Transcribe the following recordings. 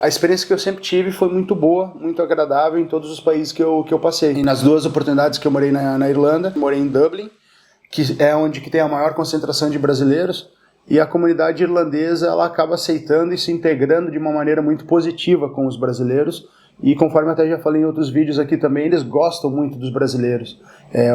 A experiência que eu sempre tive foi muito boa, muito agradável em todos os países que eu passei. E nas duas oportunidades que eu morei na Irlanda, morei em Dublin, que é onde que tem a maior concentração de brasileiros, e a comunidade irlandesa ela acaba aceitando e se integrando de uma maneira muito positiva com os brasileiros, e conforme até já falei em outros vídeos aqui também, eles gostam muito dos brasileiros.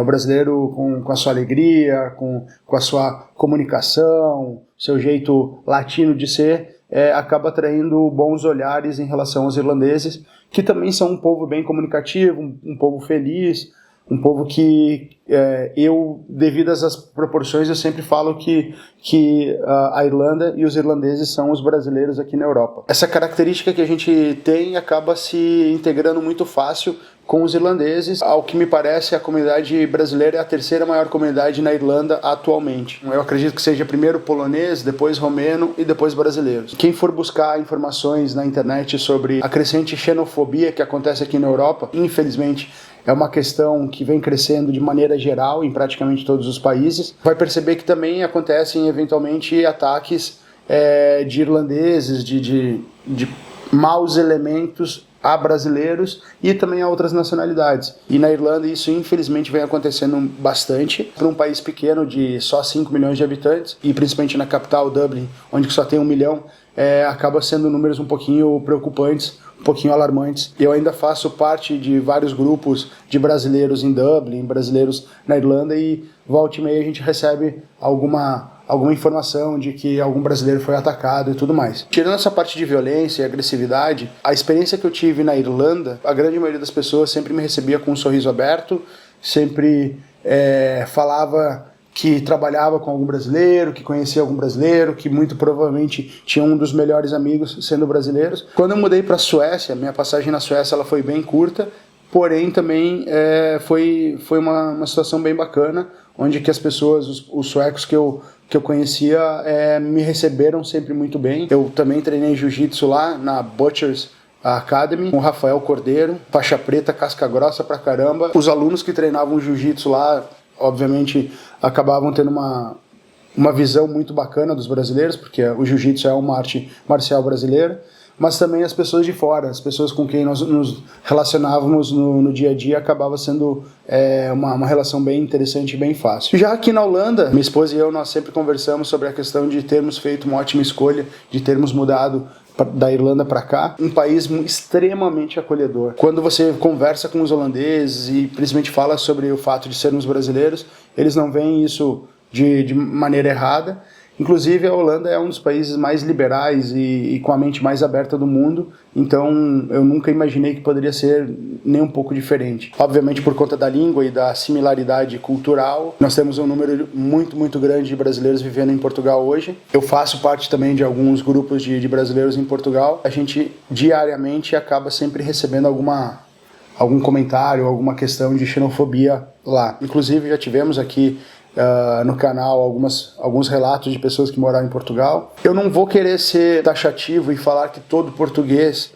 O brasileiro com a sua alegria, com a sua comunicação, seu jeito latino de ser, acaba atraindo bons olhares em relação aos irlandeses, que também são um povo bem comunicativo, um povo feliz, um povo que devido às proporções, eu sempre falo que a Irlanda e os irlandeses são os brasileiros aqui na Europa. Essa característica que a gente tem acaba se integrando muito fácil com os irlandeses. Ao que me parece, a comunidade brasileira é a terceira maior comunidade na Irlanda atualmente. Eu acredito que seja primeiro polonês, depois romeno e depois brasileiros. Quem for buscar informações na internet sobre a crescente xenofobia que acontece aqui na Europa, infelizmente, é uma questão que vem crescendo de maneira geral em praticamente todos os países. Vai perceber que também acontecem eventualmente ataques de irlandeses, de maus elementos a brasileiros e também a outras nacionalidades. E na Irlanda isso infelizmente vem acontecendo bastante. Para um país pequeno de só 5 milhões de habitantes, e principalmente na capital, Dublin, onde só tem 1 milhão, acaba sendo números um pouquinho preocupantes, um pouquinho alarmantes. Eu ainda faço parte de vários grupos de brasileiros em Dublin, brasileiros na Irlanda, e volta e meia a gente recebe alguma informação de que algum brasileiro foi atacado e tudo mais. Tirando essa parte de violência e agressividade, a experiência que eu tive na Irlanda, a grande maioria das pessoas sempre me recebia com um sorriso aberto, sempre falava que trabalhava com algum brasileiro, que conhecia algum brasileiro, que muito provavelmente tinha um dos melhores amigos sendo brasileiros. Quando eu mudei para a Suécia, minha passagem na Suécia ela foi bem curta, porém também foi uma situação bem bacana, onde que as pessoas, os suecos que eu conhecia, me receberam sempre muito bem. Eu também treinei jiu-jitsu lá na Butchers Academy, com o Rafael Cordeiro, faixa preta, casca grossa pra caramba. Os alunos que treinavam jiu-jitsu lá, obviamente, acabavam tendo uma visão muito bacana dos brasileiros, porque o jiu-jitsu é uma arte marcial brasileira, mas também as pessoas de fora, as pessoas com quem nós nos relacionávamos no dia a dia, acabava sendo uma relação bem interessante e bem fácil. Já aqui na Holanda, minha esposa e eu, nós sempre conversamos sobre a questão de termos feito uma ótima escolha, de termos mudado da Irlanda para cá, um país extremamente acolhedor. Quando você conversa com os holandeses e principalmente fala sobre o fato de sermos brasileiros, eles não veem isso de maneira errada. Inclusive a Holanda é um dos países mais liberais e com a mente mais aberta do mundo, então eu nunca imaginei que poderia ser nem um pouco diferente. Obviamente por conta da língua e da similaridade cultural, nós temos um número muito, muito grande de brasileiros vivendo em Portugal hoje. Eu faço parte também de alguns grupos de brasileiros em Portugal. A gente diariamente acaba sempre recebendo algum comentário, alguma questão de xenofobia lá. Inclusive já tivemos aqui no canal alguns relatos de pessoas que moraram em Portugal. Eu não vou querer ser taxativo e falar que todo português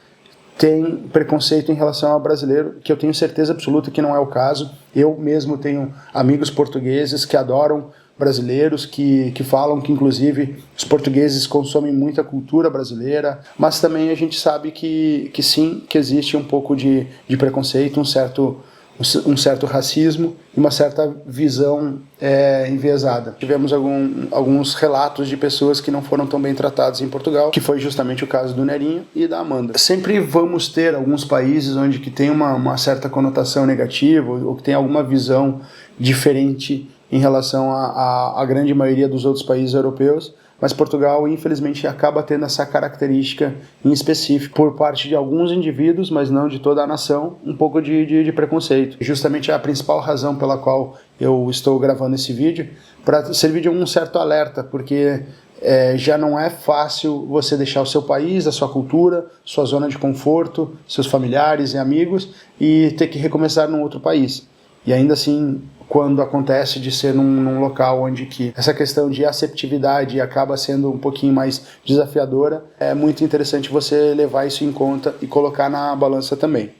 tem preconceito em relação ao brasileiro, que eu tenho certeza absoluta que não é o caso. Eu mesmo tenho amigos portugueses que adoram brasileiros, que falam que inclusive os portugueses consomem muita cultura brasileira, mas também a gente sabe que sim, que existe um pouco de preconceito, um certo racismo e uma certa visão enviesada. Tivemos alguns relatos de pessoas que não foram tão bem tratadas em Portugal, que foi justamente o caso do Nerinho e da Amanda. Sempre vamos ter alguns países onde que tem uma certa conotação negativa ou que tem alguma visão diferente em relação à grande maioria dos outros países europeus, mas Portugal, infelizmente, acaba tendo essa característica em específico, por parte de alguns indivíduos, mas não de toda a nação, um pouco de preconceito. Justamente a principal razão pela qual eu estou gravando esse vídeo, para servir de um certo alerta, porque já não é fácil você deixar o seu país, a sua cultura, sua zona de conforto, seus familiares e amigos, e ter que recomeçar num outro país. E ainda assim, quando acontece de ser num local onde que essa questão de aceptividade acaba sendo um pouquinho mais desafiadora, é muito interessante você levar isso em conta e colocar na balança também.